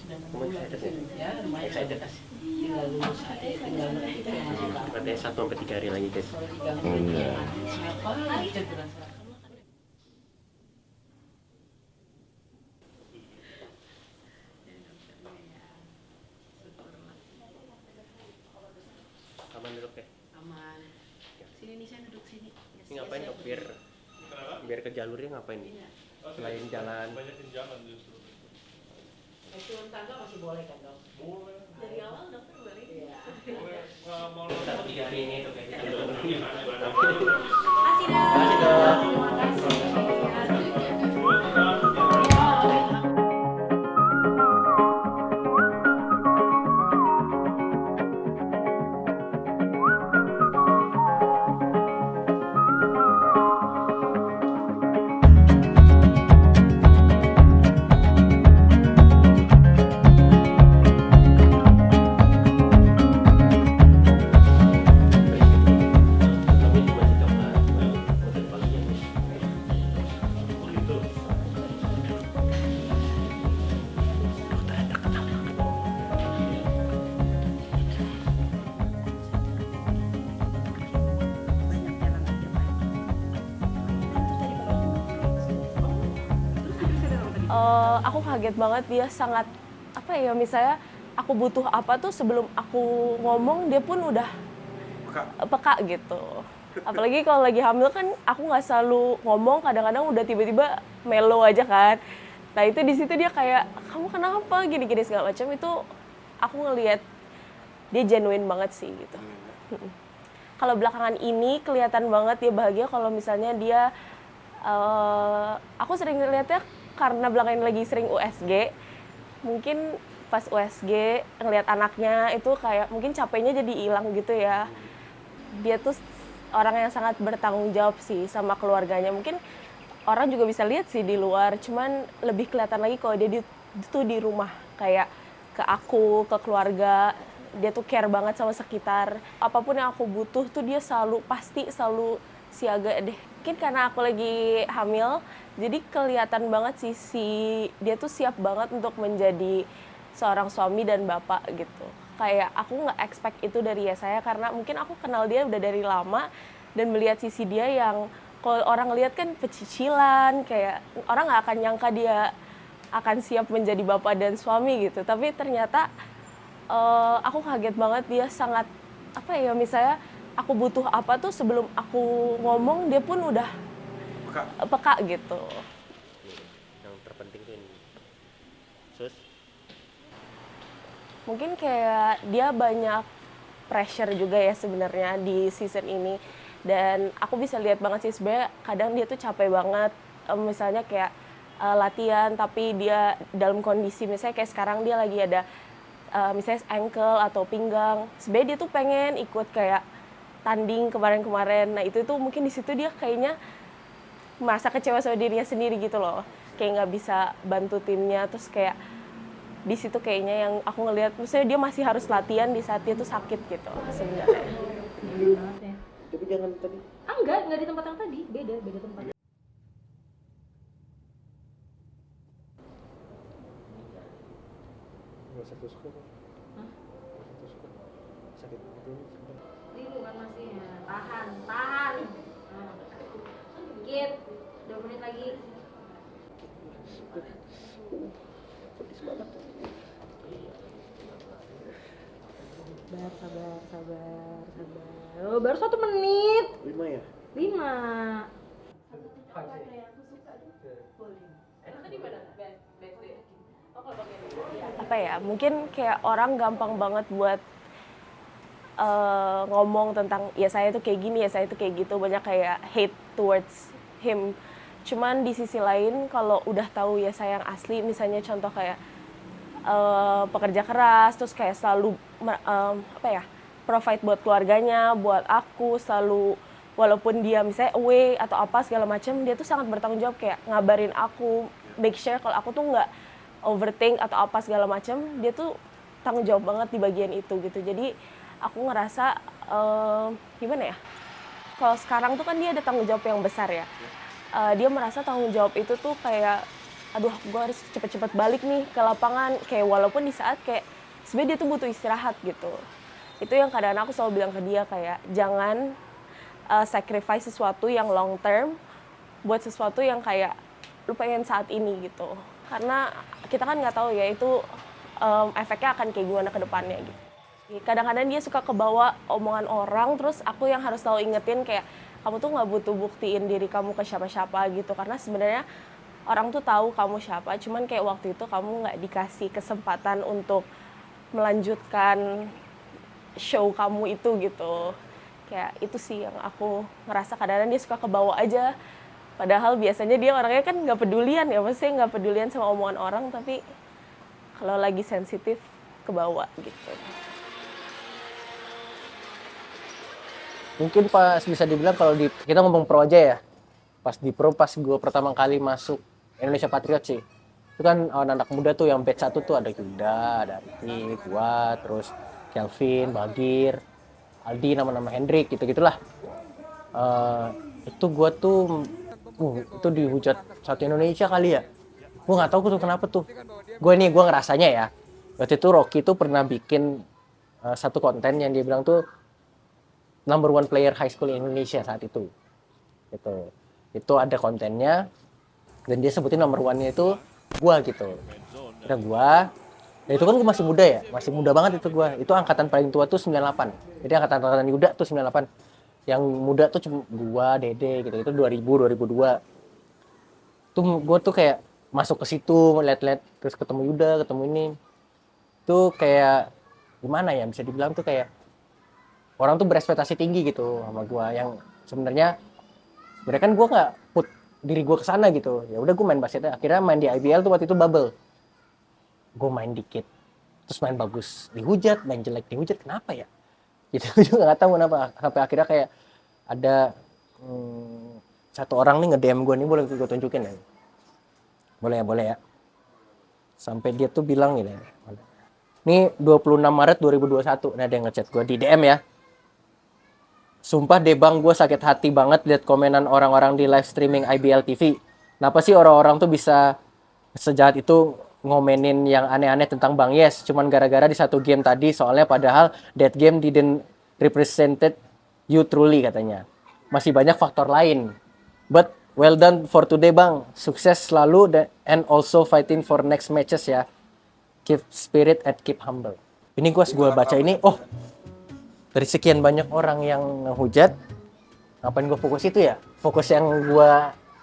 sudah 6 Kamu bulan. excited ya? Ya, lumayan. Excited. Tinggal lulus aja, tinggal itu yang masih lama. Katanya 1 sampai 3 hari lagi guys. Kalau digangguin ya siapa aja berasa. Aman duduk ya? Aman. Sini nih saya duduk sini. Ini ngapain dok? Biar ke jalurnya ngapain? Selain jalan. Banyakin jalan justru. Turun tangga masih boleh kan dok? Boleh. Dari awal dokter boleh? Iya. Boleh. Mau Kita 3 hari ini dok ya. Makasih dok. Makasih, Dok. Terima kasih. Kami cuma sikap buat pagi ini. Aku kaget banget, dia sangat apa ya, misalnya aku butuh apa tuh sebelum aku ngomong dia pun udah peka gitu. Apalagi kalau lagi hamil kan aku nggak selalu ngomong, kadang-kadang udah tiba-tiba mellow aja kan. Nah itu di situ dia kayak, kamu kenapa gini-gini segala macam. Itu aku ngelihat dia genuine banget sih gitu. Kalau belakangan ini kelihatan banget dia bahagia kalau misalnya dia aku sering lihatnya karena belakangan lagi sering USG. Mungkin pas USG ngelihat anaknya itu kayak mungkin capeknya jadi hilang gitu ya. Dia tuh orang yang sangat bertanggung jawab sih sama keluarganya. Mungkin orang juga bisa lihat sih di luar, cuman lebih kelihatan lagi kalau dia tuh di rumah, kayak ke aku, ke keluarga. Dia tuh care banget sama sekitar. Apapun yang aku butuh tuh dia pasti selalu siaga deh. Mungkin karena aku lagi hamil, jadi kelihatan banget sih dia tuh siap banget untuk menjadi seorang suami dan bapak gitu. Kayak aku nggak expect itu dari Yesaya karena mungkin aku kenal dia udah dari lama dan melihat sisi dia yang kalau orang lihat kan pecicilan, kayak orang nggak akan nyangka dia akan siap menjadi bapak dan suami gitu. Tapi ternyata aku kaget banget, dia sangat apa ya, misalnya aku butuh apa tuh sebelum aku ngomong dia pun udah peka gitu. Yang terpenting tuh ini. Sus, Mungkin kayak dia banyak pressure juga ya sebenarnya di season ini. Dan aku bisa lihat banget sih sebenarnya kadang dia tuh capek banget. Misalnya kayak latihan tapi dia dalam kondisi misalnya kayak sekarang dia lagi ada misalnya ankle atau pinggang. Sebenarnya dia tuh pengen ikut kayak tanding kemarin-kemarin. Nah itu tuh mungkin di situ dia kayaknya merasa kecewa sama dirinya sendiri gitu loh. Kayak nggak bisa bantu timnya, terus kayak di situ kayaknya yang aku ngelihat, misalnya dia masih harus latihan di saat dia tuh sakit gitu sebenarnya. Banget ya. tapi jangan tadi. Enggak di tempat yang tadi, beda tempat. Nggak usah tusuk kok. Hah? Nggak usah tusuk kok. Sakit itu. Ribu kan masih ya. Tahan. Dikit. 2 menit lagi. Pedis banget. Sabar. Oh, baru 1 menit. 5 ya? 5. Apa ya, mungkin kayak orang gampang banget buat ngomong tentang ya saya tuh kayak gini, ya saya tuh kayak gitu, banyak kayak hate towards him. Cuman di sisi lain kalau udah tahu ya saya yang asli, misalnya contoh kayak pekerja keras, terus kayak selalu provide buat keluarganya, buat aku, selalu walaupun dia misalnya away atau apa segala macam, dia tuh sangat bertanggung jawab kayak ngabarin aku, make sure kalau aku tuh nggak overthink atau apa segala macam, dia tuh tanggung jawab banget di bagian itu gitu. Jadi aku ngerasa gimana ya? Kalau sekarang tuh kan dia ada tanggung jawab yang besar ya. Dia merasa tanggung jawab itu tuh kayak aduh gue harus cepet-cepet balik nih ke lapangan, kayak walaupun di saat kayak sebenarnya dia tuh butuh istirahat gitu. Itu yang kadang aku selalu bilang ke dia kayak jangan sacrifice sesuatu yang long term buat sesuatu yang kayak lu pengen saat ini gitu, karena kita kan nggak tahu ya itu efeknya akan kayak gimana ke depannya gitu. Kadang-kadang dia suka kebawa omongan orang, terus aku yang harus selalu ingetin kayak kamu tuh nggak butuh buktiin diri kamu ke siapa-siapa gitu, karena sebenarnya orang tuh tahu kamu siapa, cuman kayak waktu itu kamu nggak dikasih kesempatan untuk melanjutkan show kamu itu gitu. Kayak itu sih yang aku ngerasa kadang-kadang dia suka kebawa aja, padahal biasanya dia orangnya kan nggak pedulian ya, maksudnya nggak pedulian sama omongan orang, tapi kalau lagi sensitif kebawa gitu. Mungkin pas bisa dibilang kalau kita ngomong pro aja ya, pas di pro pas gue pertama kali masuk Indonesia Patriot sih, itu kan anak muda tuh yang batch 1 tuh ada Yuda, ada Ricky, gua, terus Kelvin, Bagir, Aldi, nama-nama Hendrik gitu-gitulah. Itu gua tuh itu dihujat satu Indonesia kali ya, gua nggak tahu tuh kenapa tuh. Gua ngerasanya ya, waktu itu Rocky tuh pernah bikin satu konten yang dia bilang tuh number 1 player high school in Indonesia saat itu. Itu ada kontennya dan dia sebutin nomor 1-nya itu gua gitu. Kira gua, dan itu kan gua masih muda ya, masih muda banget itu gua. Itu angkatan paling tua tuh 98. Jadi angkatan Yuda tuh 98. Yang muda tuh cuma gua, Dede gitu. Itu 2000, 2002. Tuh gua tuh kayak masuk ke situ, lihat-lihat terus ketemu Yuda, ketemu ini. Tuh kayak gimana ya, bisa dibilang tuh kayak orang tuh berekspektasi tinggi gitu sama gua, yang sebenarnya kan gua nggak put diri gue ke sana gitu. Ya udah gue main basket, akhirnya main di IBL tuh waktu itu bubble. Gue main dikit, terus main bagus dihujat, main jelek dihujat, kenapa ya? Gitu juga nggak tahu kenapa. Sampai akhirnya kayak ada satu orang nih nge-DM gue nih, boleh gue tunjukin ya? Boleh ya. Sampai dia tuh bilang gini. Ini 26 Maret 2021, nah dia ngechat gue di DM ya. Sumpah deh bang, gue sakit hati banget liat komenan orang-orang di live streaming IBL TV. Kenapa sih orang-orang tuh bisa sejahat itu ngomenin yang aneh-aneh tentang Bang Yes? Cuman gara-gara di satu game tadi, soalnya padahal that game didn't represented you truly katanya. Masih banyak faktor lain. But well done for today bang. Sukses selalu and also fighting for next matches ya. Keep spirit and keep humble. Ini gue baca ini, dari sekian banyak orang yang ngehujat, ngapain gue fokus itu ya? Fokus yang gue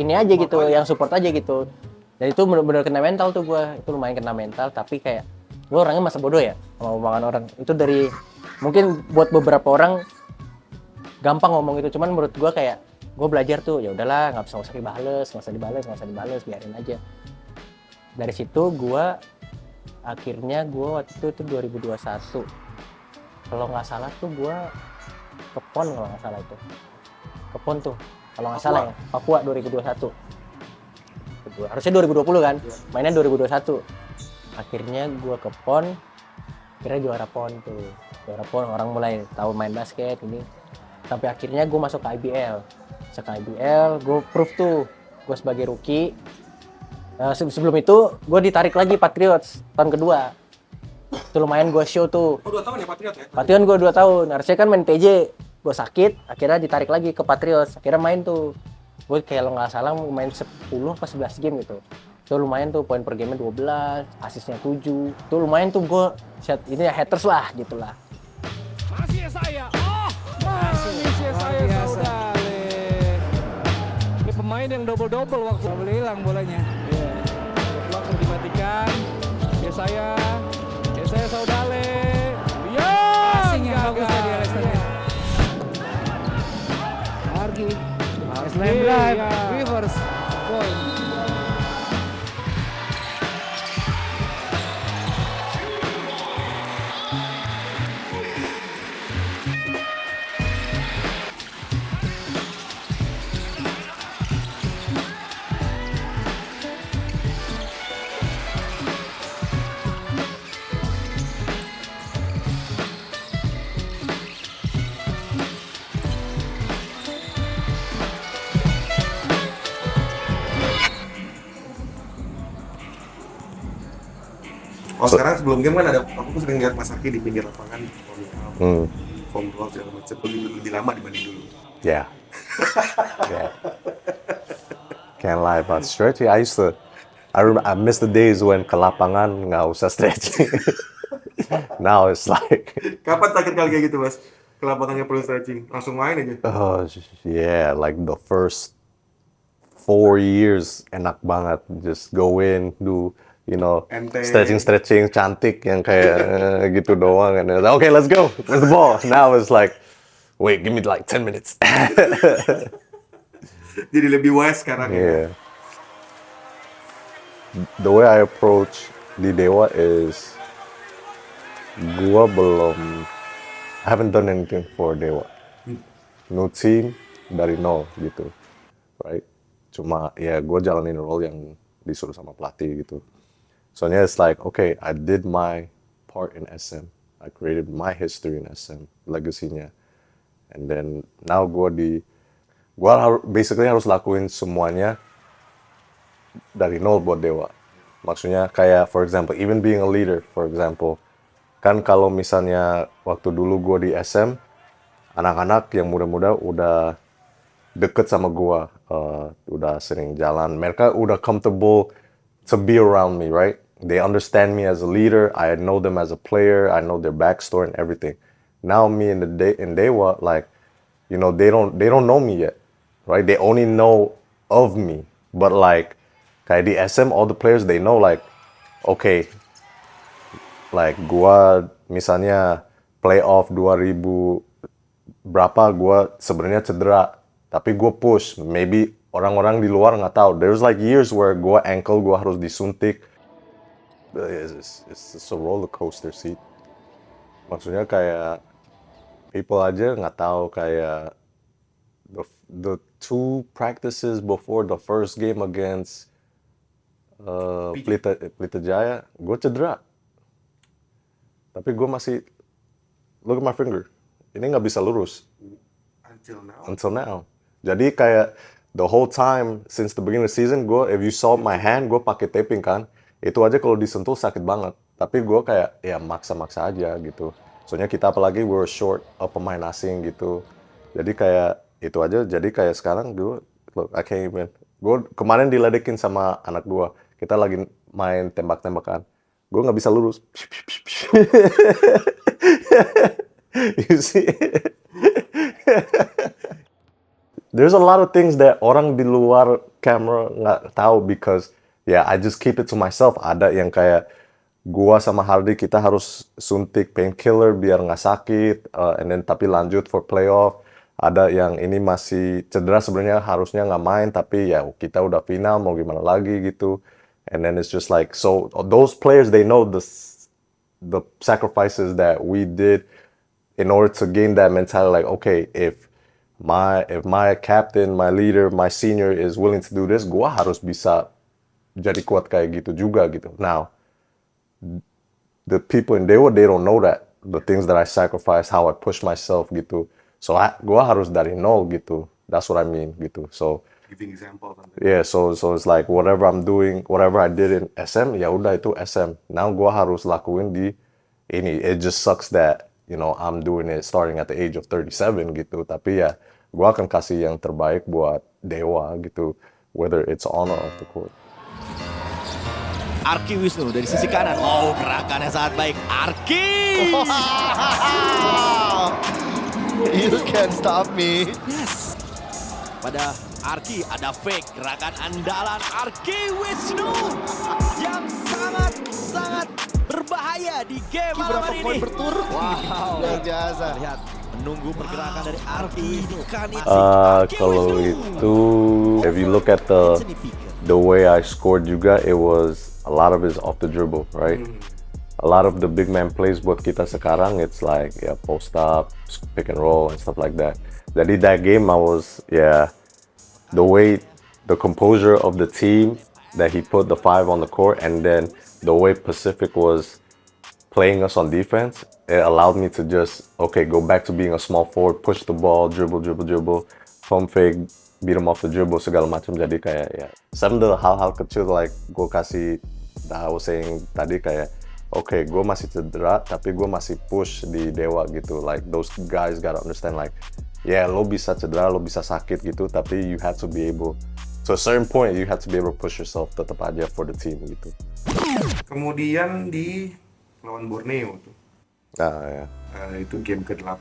ini aja gitu, yang support aja gitu. Dan itu benar-benar kena mental tuh gue. Itu lumayan kena mental, tapi kayak gue orangnya masa bodoh ya sama omongan orang. Itu dari mungkin buat beberapa orang gampang ngomong itu, cuman menurut gue kayak gue belajar tuh ya udahlah, nggak usah dibales, biarin aja. Dari situ gue akhirnya waktu itu 2021. Kalau nggak salah tuh gue ke PON, kalau nggak salah itu. Ke PON tuh, kalau nggak salah ya. Papua 2021. Harusnya 2020 kan, mainnya 2021. Akhirnya gue ke PON, akhirnya juara PON tuh. Juara PON, orang mulai tahu main basket ini. Sampai akhirnya gue masuk ke IBL. Gue proof tuh, gue sebagai rookie. Sebelum itu, gue ditarik lagi Patriots tahun kedua. Itu lumayan gue show tuh. 2 tahun ya Patriot ya? Patriot gue 2 tahun. Harusnya kan main PJ. Gue sakit, akhirnya ditarik lagi ke Patriots. Akhirnya main tuh. Gue kayak lo nggak salah main 10 apa 11 game gitu. Itu lumayan tuh, poin per game-nya 12, asisnya 7. Itu lumayan tuh gue shot ini ya, haters lah gitu lah. Masih saya. Masih saya Saudale. Ini pemain yang double-double waktu hilang bolanya. Iya. Waktu dimatikan. Saya Saudale. Ya, passing yang bagus tadi Alexander. Argi. Slam drive, reverse point. Oh sekarang sebelum game kan ada, aku sering lihat Mas Arki di pinggir lapangan, form doang segala macam, lebih lama dibanding dulu. Yeah. Yeah. Can't lie about stretching. I miss the days when ke lapangan nggak usah stretching. Now it's like. Kapan terakhir kali kayak gitu Mas? Ke lapangannya perlu stretching, langsung main aja. Oh yeah, like the first 4 years enak banget, just go in, do stretching cantik yang kayak gitu doang, and like, okay let's go, where's the ball? Now it's like, wait, give me like 10 minutes. Jadi lebih wise sekarang ya. The way I approach di Dewa is, I haven't done anything for Dewa. No team, dari nol gitu, right? Cuma ya gue jalanin role yang disuruh sama pelatih gitu. Soalnya it's like, okay, I did my part in SM. I created my history in SM, legacy-nya. And then now gue basically harus lakuin semuanya dari nol buat Dewa. Maksudnya kayak, for example, even being a leader, for example. Kan kalau misalnya waktu dulu gue di SM, anak-anak yang muda-muda udah deket sama gue, udah sering jalan. Mereka udah comfortable to be around me, right? They understand me as a leader. I know them as a player. I know their backstory and everything. Now me in Dewa, like, they don't know me yet, right? They only know of me. But like, kayak di SM, all the players, they know like, okay, like gua misalnya playoff 2000 berapa, gua sebenarnya cedera, tapi gua push. Maybe orang-orang di luar nggak tahu. There's like years where gua ankle gua harus disuntik. It's a roller coaster sih. Maksudnya kayak people aja nggak tahu kayak the 2 practices before the first game against Pelita Jaya, gue cedera. Tapi gue masih, look at my finger, ini nggak bisa lurus. Until now. Jadi kayak the whole time since the beginning of the season, if you saw my hand, gue pakai taping kan. Itu aja kalau disentuh sakit banget. Tapi gue kayak ya maksa-maksa aja gitu. Soalnya kita apalagi we're short pemain asing gitu. Jadi kayak itu aja. Jadi kayak sekarang gue, look, I can't even. Gue kemarin diledekin sama anak gue. Kita lagi main tembak-tembakan. Gue nggak bisa lurus. You see? There's a lot of things that orang di luar camera nggak tahu because I just keep it to myself. Ada yang kayak gua sama Hardy kita harus suntik painkiller biar nggak sakit, and then tapi lanjut for playoff. Ada yang ini masih cedera sebenarnya harusnya nggak main tapi ya kita udah final mau gimana lagi gitu. And then it's just like, so those players, they know the sacrifices that we did in order to gain that mentality. Like, okay, if my captain, my leader, my senior is willing to do this, gua harus bisa jadi kuat kayak gitu juga gitu. Now, the people in Dewa, they don't know that. The things that I sacrifice, how I push myself gitu. So gua harus dari nol gitu. That's what I mean gitu. So giving example. Yeah, so it's like whatever I'm doing, whatever I did in SM, ya udah itu SM. Now gua harus lakuin di ini. It just sucks that I'm doing it starting at the age of 37 gitu. Tapi ya gua akan kasih yang terbaik buat Dewa gitu, whether it's on or off the court. Arki Wisnu dari sisi kanan. Oh, gerakannya sangat baik. Arki! Wow. You can't stop me. Yes. Pada Arki ada fake gerakan andalan Arki Wisnu yang sangat berbahaya di game malam hari ini. Berturut. Wow, luar biasa. Lihat menunggu pergerakan dari Arki. Kalau itu, if you look at the way I scored juga, it was a lot of it is off the dribble, right? A lot of the big man plays buat kita sekarang, it's like post up, pick and roll and stuff like that. Jadi that game I was the way, the composure of the team that he put the 5 on the court, and then the way Pacific was playing us on defense, it allowed me to just go back to being a small forward, push the ball, dribble, pump fake, beat him off the dribble segala macam. Jadi kayak some of the hal-hal kecil like gue kasih, I was saying tadi kayak okay, gue masih cedera, tapi gue masih push di Dewa gitu. Like, those guys gotta understand, like, yeah, lo bisa cedera, lo bisa sakit gitu, tapi you have to be able, to a certain point, you have to be able to push yourself tetap aja for the team gitu. Kemudian di lawan Borneo tuh. Nah, ya. Itu game ke-8.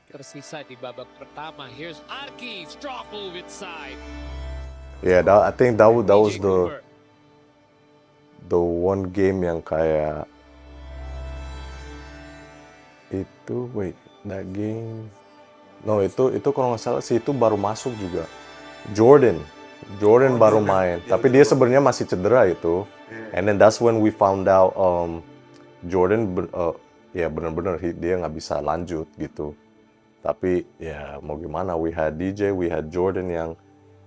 Tersisa di babak pertama. Here's Arki, strong move inside. Yeah, I think that was the one game yang kayak itu, wait, that game, no, itu kalau nggak salah sih itu baru masuk juga. Jordan baru main, tapi dia sebenarnya masih cedera itu. And then that's when we found out Jordan ya benar-benar dia nggak bisa lanjut gitu. Tapi ya mau gimana, we had DJ, we had Jordan yang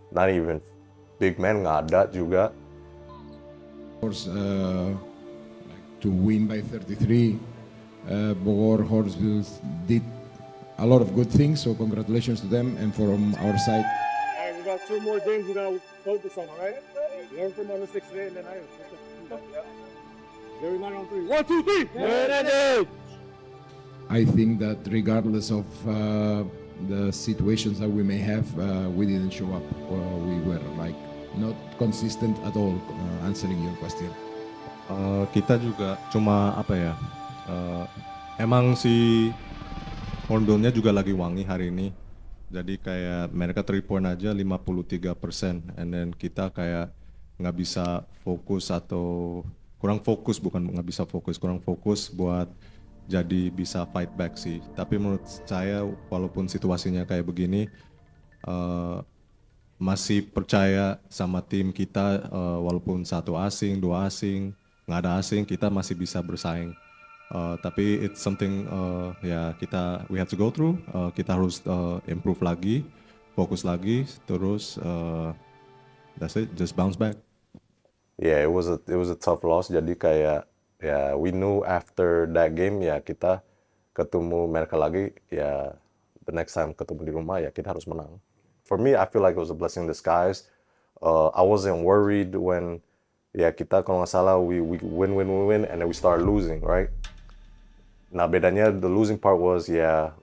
not even big man, nggak ada juga. Of course, to win by 33, Bogor Horsebills did a lot of good things, so congratulations to them. And from our side, We got 2 more games we gotta focus on, all right? Learn from our mistakes today, and then very 9 on 3. 1, 2, 3. I think that regardless of the situations that we may have, we didn't show up. We were like not consistent at all. Answering your question. Kita juga cuma apa ya? Emang si Hornbill-nya juga lagi wangi hari ini. Jadi kayak mereka 3 point aja 53%, and then kita kayak nggak bisa fokus atau kurang fokus, bukan nggak bisa fokus, kurang fokus buat jadi bisa fight back sih. Tapi menurut saya walaupun situasinya kayak begini, masih percaya sama tim kita, walaupun 1 asing, 2 asing, nggak ada asing, kita masih bisa bersaing. Tapi it's something ya we have to go through. Kita harus improve lagi, fokus lagi, terus that's it, just bounce back. Yeah, it was a tough loss. Jadi kayak ya we knew after that game ya kita ketemu mereka lagi ya, the next time ketemu di rumah ya kita harus menang. For me, I feel like it was a blessing in disguise. I wasn't worried when ya kita kalau nggak salah we win and then we start losing, right? Nah bedanya the losing part was ya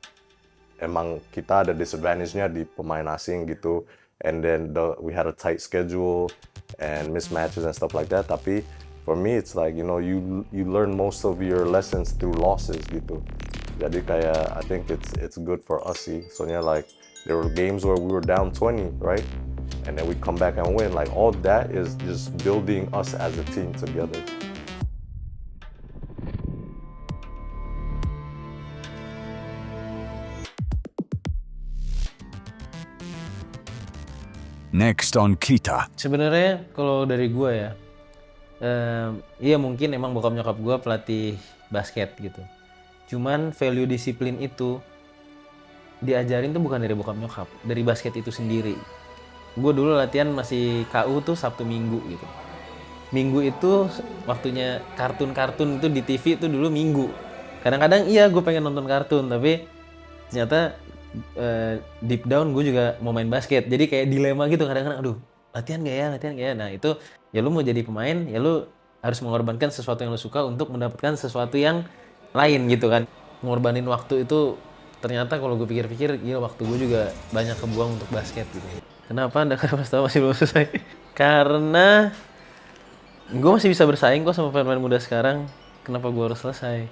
emang kita ada disadvantage-nya di pemain asing gitu, and then we had a tight schedule and mismatches and stuff like that. Tapi for me it's like, you know, you learn most of your lessons through losses gitu. Jadi kayak I think it's good for us sih. Soalnya like there were games where we were down 20, right? And then we come back and win. Like all that is just building us as a team together. Next on Kita. Sebenarnya kalau dari gue ya, iya mungkin emang bokap nyokap gue pelatih basket gitu. Cuman value disiplin itu diajarin tuh bukan dari bokap nyokap, dari basket itu sendiri. Gue dulu latihan masih KU tuh Sabtu Minggu gitu. Minggu itu waktunya kartun-kartun itu di TV itu dulu Minggu. Kadang-kadang iya gue pengen nonton kartun, tapi ternyata deep down gue juga mau main basket. Jadi kayak dilema gitu kadang-kadang, aduh latihan gak ya? Nah itu ya lu mau jadi pemain, ya lu harus mengorbankan sesuatu yang lu suka untuk mendapatkan sesuatu yang lain gitu kan. Mengorbanin waktu itu ternyata kalau gue pikir-pikir, gila waktu gue juga banyak kebuang untuk basket gitu. Kenapa? Anda pas tahu masih belum selesai? Karena gue masih bisa bersaing kok sama pemain muda sekarang. Kenapa gue harus selesai?